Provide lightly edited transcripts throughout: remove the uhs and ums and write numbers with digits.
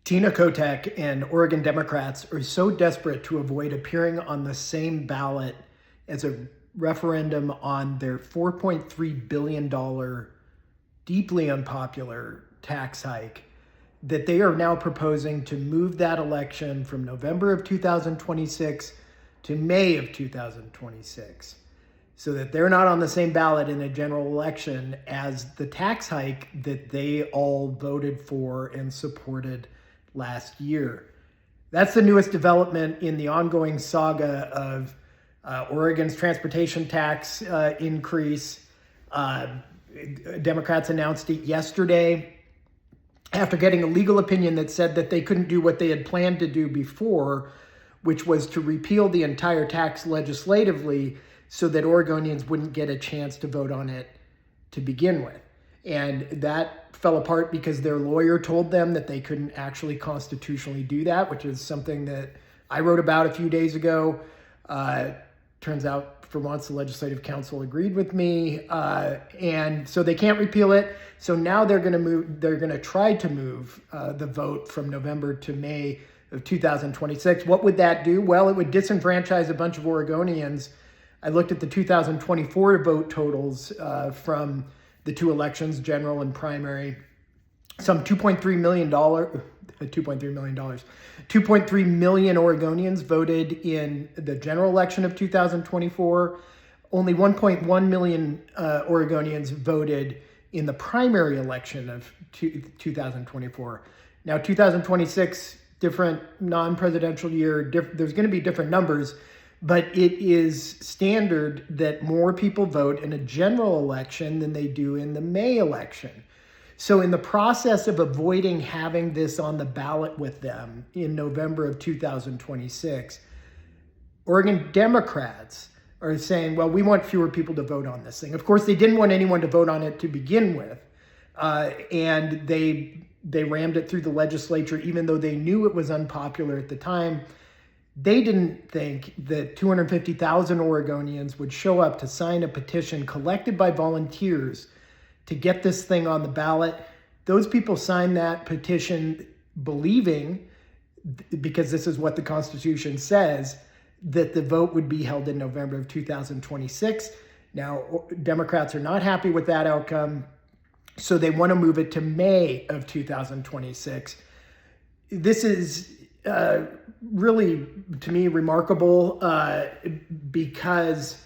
Tina Kotek and Oregon Democrats are so desperate to avoid appearing on the same ballot as a referendum on their $4.3 billion deeply unpopular tax hike that they are now proposing to move that election from November of 2026 to May of 2026, so that they're not on the same ballot in a general election as the tax hike that they all voted for and supported last year. That's the newest development in the ongoing saga of Oregon's transportation tax increase. Democrats announced it yesterday after getting a legal opinion that said that they couldn't do what they had planned to do before, which was to repeal the entire tax legislatively so that Oregonians wouldn't get a chance to vote on it to begin with. And that fell apart because their lawyer told them that they couldn't actually constitutionally do that, which is something that I wrote about a few days ago. Turns out for once the Legislative Council agreed with me. And so they can't repeal it. So now they're going to try to move the vote from November to May of 2026. What would that do? Well, it would disenfranchise a bunch of Oregonians. I looked at the 2024 vote totals from the two elections, general and primary. Some $2.3 million Oregonians voted in the general election of 2024. Only 1.1 million Oregonians voted in the primary election of 2024. Now, 2026, different non-presidential year, there's going to be different numbers, but it is standard that more people vote in a general election than they do in the May election. So in the process of avoiding having this on the ballot with them in November of 2026, Oregon Democrats are saying, well, we want fewer people to vote on this thing. Of course, they didn't want anyone to vote on it to begin with. And they rammed it through the legislature, even though they knew it was unpopular at the time. They didn't think that 250,000 Oregonians would show up to sign a petition collected by volunteers to get this thing on the ballot. Those people signed that petition believing, because this is what the Constitution says, that the vote would be held in November of 2026. Now, Democrats are not happy with that outcome, so they want to move it to May of 2026. This is really, to me, remarkable because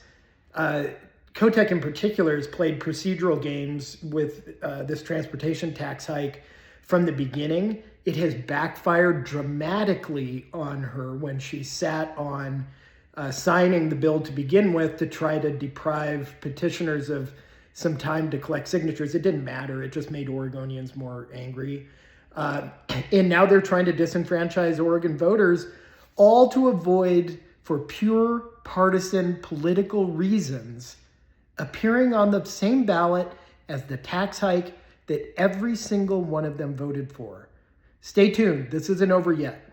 Kotek in particular has played procedural games with this transportation tax hike from the beginning. It has backfired dramatically on her when she sat on signing the bill to begin with to try to deprive petitioners of some time to collect signatures. It didn't matter. It just made Oregonians more angry. And now they're trying to disenfranchise Oregon voters, all to avoid, for pure partisan political reasons, appearing on the same ballot as the tax hike that every single one of them voted for. Stay tuned. This isn't over yet.